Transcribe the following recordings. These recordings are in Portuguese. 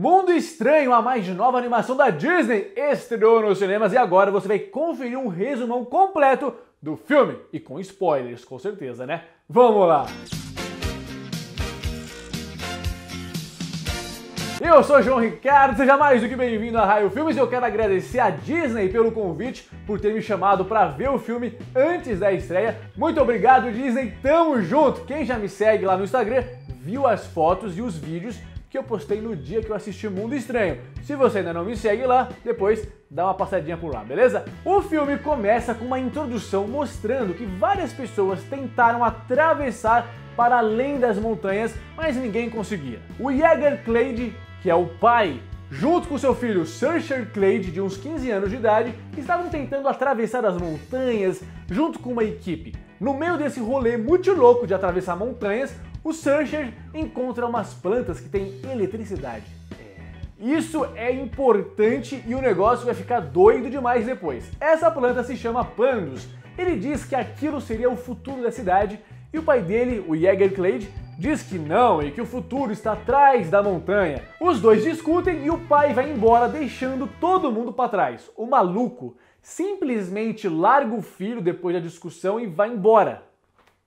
Mundo Estranho, a mais nova animação da Disney, estreou nos cinemas e agora você vai conferir um resumão completo do filme. E com spoilers, com certeza, né? Vamos lá! Eu sou João Ricardo, seja mais do que bem-vindo a Raio Filmes e eu quero agradecer a Disney pelo convite, por ter me chamado para ver o filme antes da estreia. Muito obrigado, Disney, tamo junto! Quem já me segue lá no Instagram viu as fotos e os vídeos que eu postei no dia que eu assisti Mundo Estranho. Se você ainda não me segue lá, depois dá uma passadinha por lá, beleza? O filme começa com uma introdução mostrando que várias pessoas tentaram atravessar para além das montanhas, mas ninguém conseguia. O Yeager Clade, que é o pai, junto com seu filho Saoirse Clade, de uns 15 anos de idade, estavam tentando atravessar as montanhas junto com uma equipe. No meio desse rolê muito louco de atravessar montanhas, o Saoirse encontra umas plantas que têm eletricidade. Isso é importante e o negócio vai ficar doido demais depois. Essa planta se chama Pandus. Ele diz que aquilo seria o futuro da cidade e o pai dele, o Yeager Clade, diz que não e que o futuro está atrás da montanha. Os dois discutem e o pai vai embora deixando todo mundo para trás. O maluco simplesmente larga o filho depois da discussão e vai embora.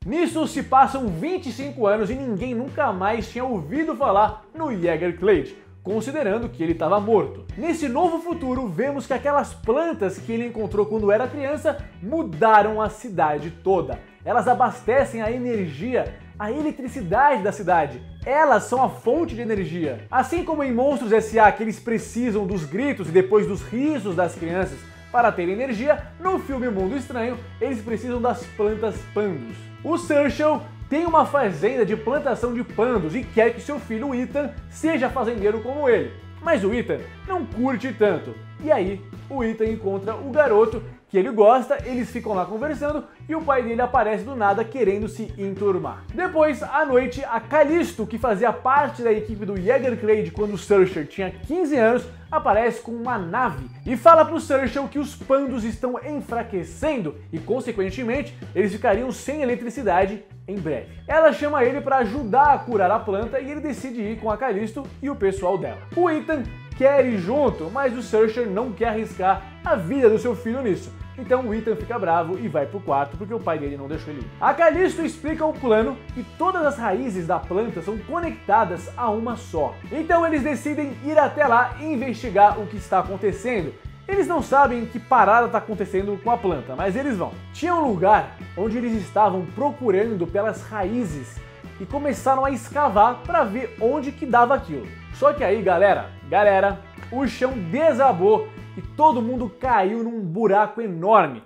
Nisso se passam 25 anos e ninguém nunca mais tinha ouvido falar no Yeager Clade, considerando que ele estava morto. Nesse novo futuro, vemos que aquelas plantas que ele encontrou quando era criança mudaram a cidade toda. Elas abastecem a energia, a eletricidade da cidade. Elas são a fonte de energia. Assim como em Monstros S.A. que eles precisam dos gritos e depois dos risos das crianças para ter energia, no filme Mundo Estranho, eles precisam das plantas Pandus. O Saoirse tem uma fazenda de plantação de pandos e quer que seu filho Ethan seja fazendeiro como ele. Mas o Ethan não curte tanto. E aí, o Ethan encontra o garoto que ele gosta, eles ficam lá conversando e o pai dele aparece do nada querendo se enturmar. Depois, à noite, a Callisto, que fazia parte da equipe do Yeager Clade quando o Saoirse tinha 15 anos, aparece com uma nave e fala pro Saoirse que os pandos estão enfraquecendo e, consequentemente, eles ficariam sem eletricidade em breve. Ela chama ele para ajudar a curar a planta e ele decide ir com a Callisto e o pessoal dela. O Ethan quer ir junto, mas o Saoirse não quer arriscar a vida do seu filho nisso. Então o Ethan fica bravo e vai pro quarto porque o pai dele não deixou ele ir. A Callisto explica o plano e todas as raízes da planta são conectadas a uma só. Então eles decidem ir até lá e investigar o que está acontecendo. Eles não sabem que parada está acontecendo com a planta, mas eles vão. Tinha um lugar onde eles estavam procurando pelas raízes e começaram a escavar para ver onde que dava aquilo. Só que aí, galera, o chão desabou e todo mundo caiu num buraco enorme.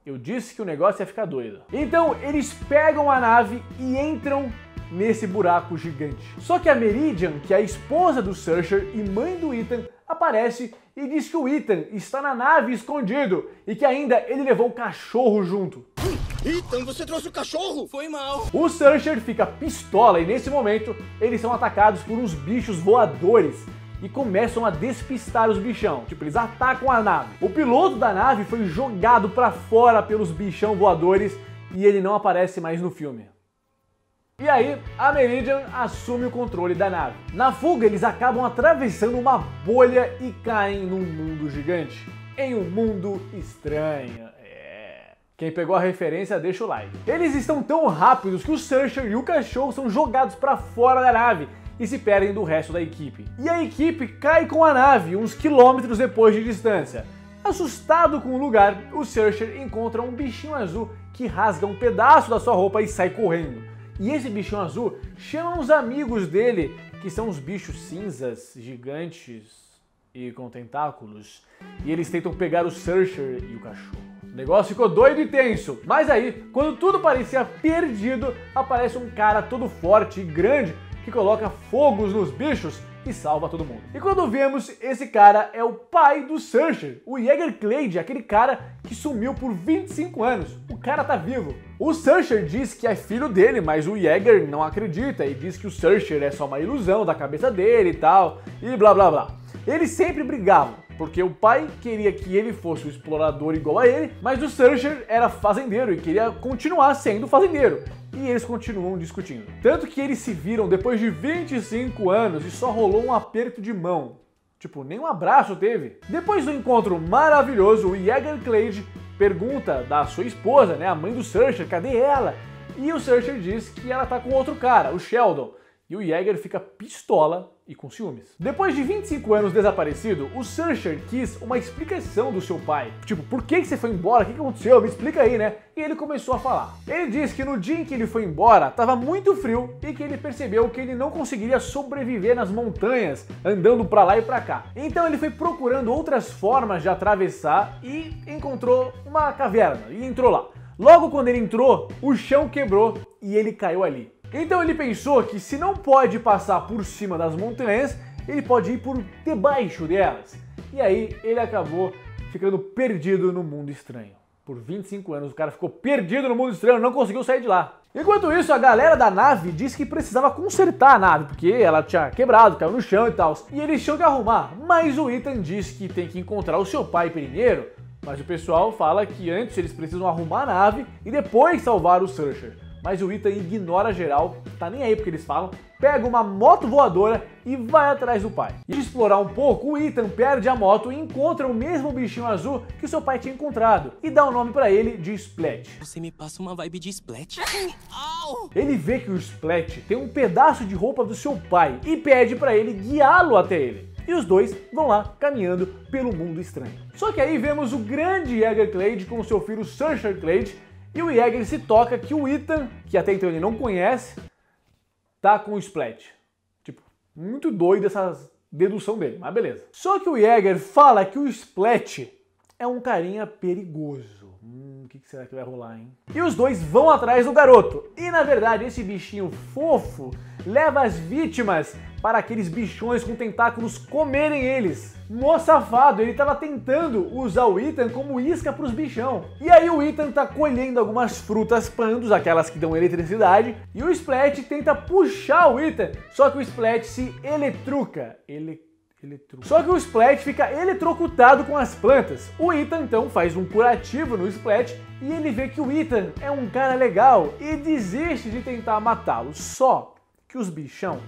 Eu disse que o negócio ia ficar doido. Então eles pegam a nave e entram nesse buraco gigante. Só que a Meridian, que é a esposa do Saoirse e mãe do Ethan, aparece e diz que o Ethan está na nave escondido e que ainda ele levou o cachorro junto. Ethan, você trouxe o cachorro? Foi mal. O Saoirse fica pistola e nesse momento eles são atacados por uns bichos voadores e começam a despistar os bichão. Tipo, eles atacam a nave. O piloto da nave foi jogado para fora pelos bichão voadores e ele não aparece mais no filme. E aí, a Meridian assume o controle da nave. Na fuga, eles acabam atravessando uma bolha e caem num mundo gigante. Em um mundo estranho. Quem pegou a referência, deixa o like. Eles estão tão rápidos que o Saoirse e o cachorro são jogados para fora da nave e se perdem do resto da equipe. E a equipe cai com a nave uns quilômetros depois de distância. Assustado com o lugar, o Saoirse encontra um bichinho azul que rasga um pedaço da sua roupa e sai correndo. E esse bichinho azul chama uns amigos dele, que são os bichos cinzas, gigantes e com tentáculos. E eles tentam pegar o Saoirse e o cachorro. O negócio ficou doido e tenso. Mas aí, quando tudo parecia perdido, aparece um cara todo forte e grande que coloca fogos nos bichos e salva todo mundo. E quando vemos, esse cara é o pai do Saoirse, o Yeager Clade, aquele cara que sumiu por 25 anos. O cara tá vivo. O Saoirse diz que é filho dele, mas o Yeager não acredita e diz que o Saoirse é só uma ilusão da cabeça dele e tal, e blá blá blá. Eles sempre brigavam, Porque o pai queria que ele fosse o explorador igual a ele, mas o Searcher era fazendeiro e queria continuar sendo fazendeiro. E eles continuam discutindo. Tanto que eles se viram depois de 25 anos e só rolou um aperto de mão. Tipo, nem um abraço teve. Depois do encontro maravilhoso, o Yeager Clade pergunta da sua esposa, né, a mãe do Searcher, cadê ela? E o Searcher diz que ela tá com outro cara, o Sheldon. E o Yeager fica pistola e com ciúmes. Depois de 25 anos desaparecido, o Searcher quis uma explicação do seu pai. Tipo, por que você foi embora? O que aconteceu? Me explica aí, né? E ele começou a falar. Ele disse que no dia em que ele foi embora, estava muito frio e que ele percebeu que ele não conseguiria sobreviver nas montanhas, andando pra lá e pra cá. Então ele foi procurando outras formas de atravessar e encontrou uma caverna e entrou lá. Logo quando ele entrou, o chão quebrou e ele caiu ali. Então ele pensou que se não pode passar por cima das montanhas, ele pode ir por debaixo delas. E aí ele acabou ficando perdido no mundo estranho. Por 25 anos o cara ficou perdido no mundo estranho, não conseguiu sair de lá. Enquanto isso, a galera da nave disse que precisava consertar a nave, porque ela tinha quebrado, caiu no chão e tal. E eles tinham que arrumar, mas o Ethan disse que tem que encontrar o seu pai primeiro. Mas o pessoal fala que antes eles precisam arrumar a nave e depois salvar o Searcher. Mas o Ethan ignora geral, tá nem aí porque eles falam, pega uma moto voadora e vai atrás do pai. E de explorar um pouco, o Ethan perde a moto e encontra o mesmo bichinho azul que seu pai tinha encontrado e dá o nome pra ele de Splat. Você me passa uma vibe de Splat. Ele vê que o Splat tem um pedaço de roupa do seu pai e pede pra ele guiá-lo até ele. E os dois vão lá caminhando pelo mundo estranho. Só que aí vemos o grande Yeager Clade com seu filho Searcher Clade. E o Yeager se toca que o Ethan, que até então ele não conhece, tá com o Splat. Tipo, muito doido essa dedução dele, mas beleza. Só que o Yeager fala que o Splat é um carinha perigoso. O que será que vai rolar, hein? E os dois vão atrás do garoto. E na verdade esse bichinho fofo leva as vítimas para aqueles bichões com tentáculos comerem eles. Mó safado, ele tava tentando usar o Ethan como isca pros bichão. E aí o Ethan tá colhendo algumas frutas pandos, aquelas que dão eletricidade, e o Splat tenta puxar o Ethan, só que o Splat se eletruca. Só que o Splat fica eletrocutado com as plantas. O Ethan então faz um curativo no Splat e ele vê que o Ethan é um cara legal e desiste de tentar matá-lo. Só que os bichão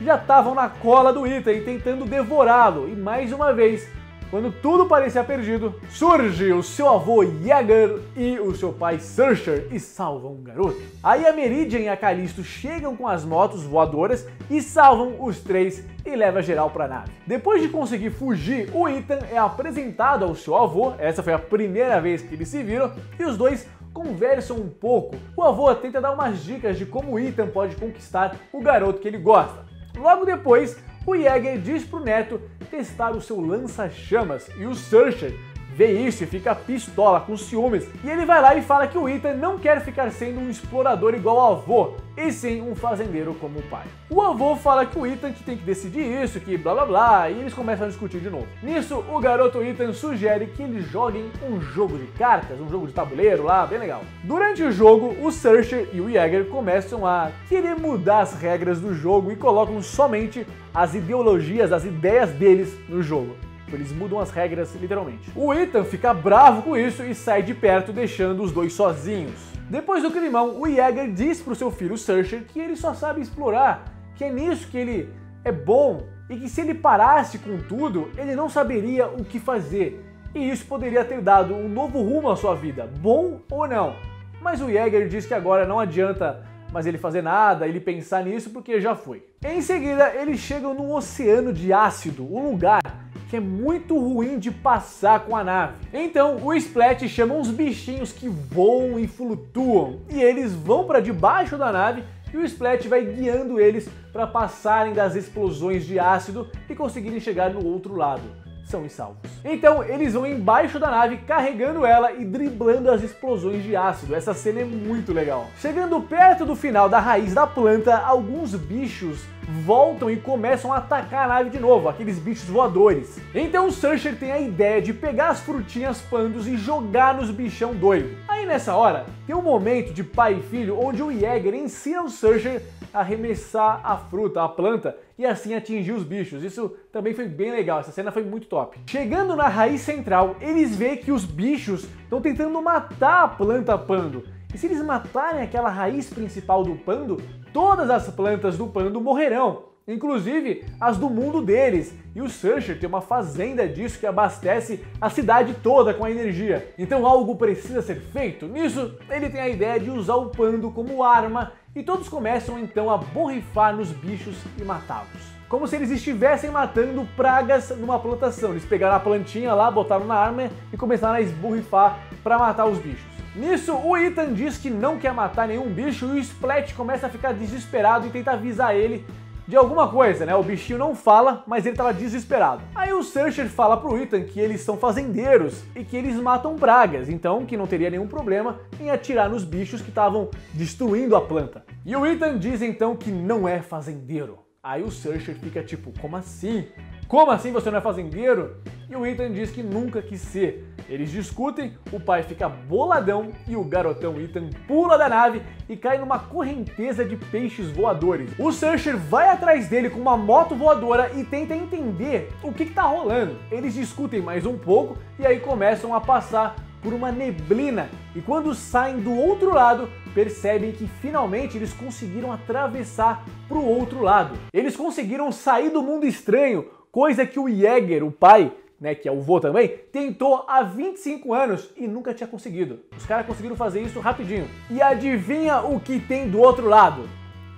já estavam na cola do Ethan e tentando devorá-lo. E mais uma vez, quando tudo parecia perdido, surge o seu avô Yeager e o seu pai Searcher e salvam o garoto. Aí a Meridian e a Callisto chegam com as motos voadoras e salvam os três e leva geral pra nave. Depois de conseguir fugir, o Ethan é apresentado ao seu avô, essa foi a primeira vez que eles se viram, e os dois conversam um pouco. O avô tenta dar umas dicas de como o Ethan pode conquistar o garoto que ele gosta. Logo depois, o Yeager diz pro neto testar o seu lança-chamas e o Searcher vê isso e fica pistola, com ciúmes, e ele vai lá e fala que o Ethan não quer ficar sendo um explorador igual ao avô, e sim um fazendeiro como o pai. O avô fala que o Ethan que tem que decidir isso, que blá blá blá, e eles começam a discutir de novo. Nisso, o garoto Ethan sugere que eles joguem um jogo de cartas, um jogo de tabuleiro lá, bem legal. Durante o jogo, o Searcher e o Yeager começam a querer mudar as regras do jogo e colocam somente as ideologias, as ideias deles no jogo. Eles mudam as regras literalmente. O Ethan fica bravo com isso e sai de perto, deixando os dois sozinhos. Depois do climão, o Yeager diz pro seu filho Searcher que ele só sabe explorar, que é nisso que ele é bom e que se ele parasse com tudo, ele não saberia o que fazer. E isso poderia ter dado um novo rumo à sua vida, bom ou não. Mas o Yeager diz que agora não adianta mais ele fazer nada, ele pensar nisso porque já foi. Em seguida, eles chegam num oceano de ácido, um lugar que é muito ruim de passar com a nave. Então o Splat chama uns bichinhos que voam e flutuam, e eles vão para debaixo da nave e o Splat vai guiando eles para passarem das explosões de ácido e conseguirem chegar no outro lado. São e salvos. Então eles vão embaixo da nave carregando ela e driblando as explosões de ácido. Essa cena é muito legal. Chegando perto do final da raiz da planta, alguns bichos voltam e começam a atacar a nave de novo, aqueles bichos voadores. Então o Searcher tem a ideia de pegar as frutinhas pandos e jogar nos bichão doido. Aí nessa hora, Tem um momento de pai e filho onde o Yeager ensina o Searcher a arremessar a fruta, a planta, e assim atingir os bichos. Isso também foi bem legal, essa cena foi muito top. Chegando na raiz central, eles veem que os bichos estão tentando matar a planta pando. E se eles matarem aquela raiz principal do pando, todas as plantas do pando morrerão, inclusive as do mundo deles. E o Searcher tem uma fazenda disso que abastece a cidade toda com a energia. Então algo precisa ser feito. Nisso, ele tem a ideia de usar o pando como arma e todos começam então a borrifar nos bichos e matá-los. Como se eles estivessem matando pragas numa plantação. Eles pegaram a plantinha lá, botaram na arma e começaram a esborrifar para matar os bichos. Nisso, o Ethan diz que não quer matar nenhum bicho e o Splat começa a ficar desesperado e tenta avisar ele de alguma coisa, né? O bichinho não fala, mas ele tava desesperado. Aí o Searcher fala pro Ethan que eles são fazendeiros e que eles matam pragas, então que não teria nenhum problema em atirar nos bichos que estavam destruindo a planta. E o Ethan diz então que não é fazendeiro. Aí o Searcher fica tipo, como assim? Como assim você não é fazendeiro? E o Ethan diz que nunca quis ser. Eles discutem, o pai fica boladão e o garotão Ethan pula da nave e cai numa correnteza de peixes voadores. O Searcher vai atrás dele com uma moto voadora e tenta entender o que tá rolando. Eles discutem mais um pouco e aí começam a passar por uma neblina. E quando saem do outro lado, percebem que finalmente eles conseguiram atravessar para o outro lado. Eles conseguiram sair do mundo estranho, coisa que o Yeager, o pai, né, que é o vô também, tentou há 25 anos e nunca tinha conseguido. Os caras conseguiram fazer isso rapidinho. E adivinha o que tem do outro lado?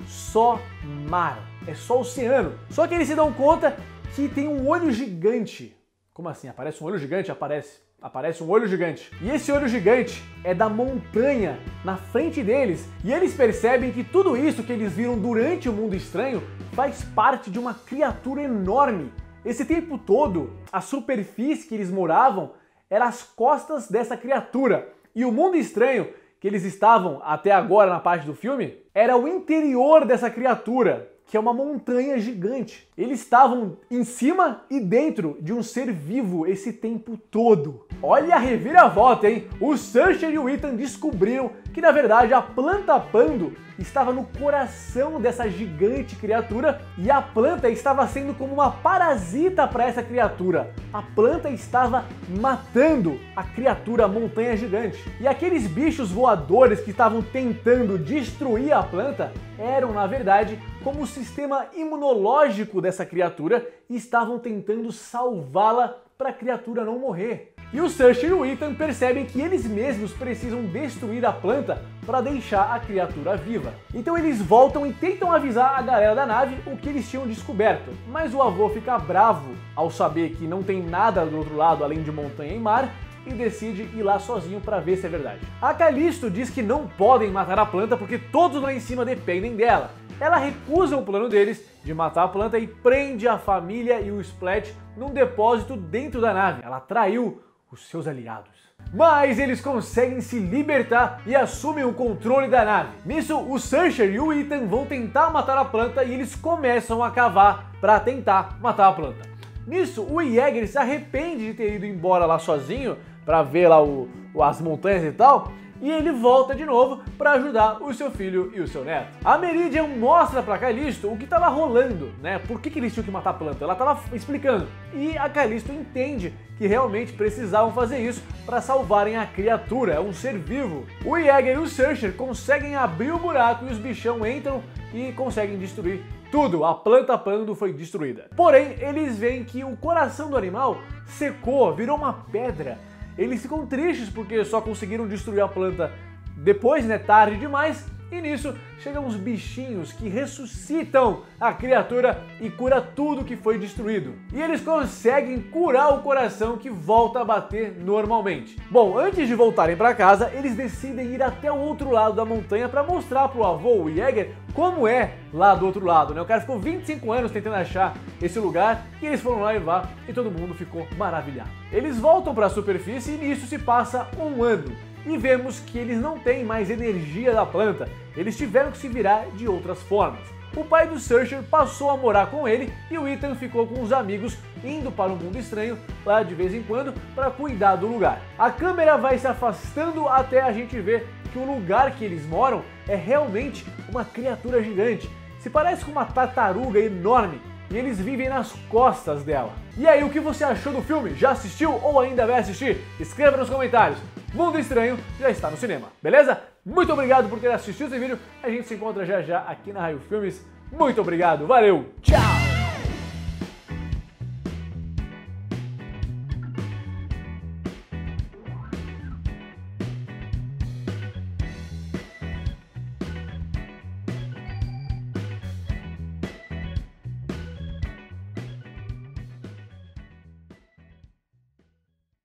Só mar. É só oceano. Só que eles se dão conta que tem um olho gigante. Como assim? Aparece um olho gigante? Aparece um olho gigante. E esse olho gigante é da montanha na frente deles. E eles percebem que tudo isso que eles viram durante o mundo estranho faz parte de uma criatura enorme. Esse tempo todo, a superfície que eles moravam era as costas dessa criatura. E o mundo estranho que eles estavam até agora na parte do filme era o interior dessa criatura, que é uma montanha gigante. Eles estavam em cima e dentro de um ser vivo esse tempo todo. Olha a reviravolta, hein? O Searcher e o Ethan descobriram que, na verdade, a planta pando estava no coração dessa gigante criatura e a planta estava sendo como uma parasita para essa criatura. A planta estava matando a criatura, a montanha gigante. E aqueles bichos voadores que estavam tentando destruir a planta eram, na verdade, como o sistema imunológico dessa criatura e estavam tentando salvá-la para a criatura não morrer. E o Searcher e o Ethan percebem que eles mesmos precisam destruir a planta para deixar a criatura viva. Então eles voltam e tentam avisar a galera da nave o que eles tinham descoberto. Mas o avô fica bravo ao saber que não tem nada do outro lado além de montanha e mar e decide ir lá sozinho para ver se é verdade. A Callisto diz que não podem matar a planta porque todos lá em cima dependem dela. Ela recusa o plano deles de matar a planta e prende a família e o Splat num depósito dentro da nave. Ela traiu os seus aliados. Mas eles conseguem se libertar e assumem o controle da nave. Nisso, o Searcher e o Ethan vão tentar matar a planta e eles começam a cavar para tentar matar a planta. Nisso, o Yeager se arrepende de ter ido embora lá sozinho para ver lá as montanhas e tal, e ele volta de novo para ajudar o seu filho e o seu neto. A Meridian mostra para Callisto o que estava rolando, né? Por que eles tinham que matar a planta? Ela estava explicando. E a Callisto entende que realmente precisavam fazer isso para salvarem a criatura, é um ser vivo. O Yeager e o Searcher conseguem abrir o buraco e os bichão entram e conseguem destruir tudo. A planta pando foi destruída. Porém, eles veem que o coração do animal secou, virou uma pedra. Eles ficam tristes porque só conseguiram destruir a planta depois, né, tarde demais, e nisso chegam os bichinhos que ressuscitam a criatura e cura tudo que foi destruído. E eles conseguem curar o coração que volta a bater normalmente. Bom, antes de voltarem para casa, eles decidem ir até o outro lado da montanha para mostrar pro avô, o Yeager, como é lá do outro lado, né? O cara ficou 25 anos tentando achar esse lugar e eles foram lá levar e todo mundo ficou maravilhado. Eles voltam para a superfície e nisso se passa um ano. E vemos que eles não têm mais energia da planta, eles tiveram que se virar de outras formas. O pai do Searcher passou a morar com ele e o Ethan ficou com os amigos indo para o mundo estranho lá de vez em quando para cuidar do lugar. A câmera vai se afastando até a gente ver que o lugar que eles moram é realmente uma criatura gigante. Se parece com uma tartaruga enorme e eles vivem nas costas dela. E aí, o que você achou do filme? Já assistiu ou ainda vai assistir? Escreva nos comentários. Mundo Estranho já está no cinema, beleza? Muito obrigado por ter assistido esse vídeo. A gente se encontra já já aqui na Raio Filmes. Muito obrigado, valeu, tchau!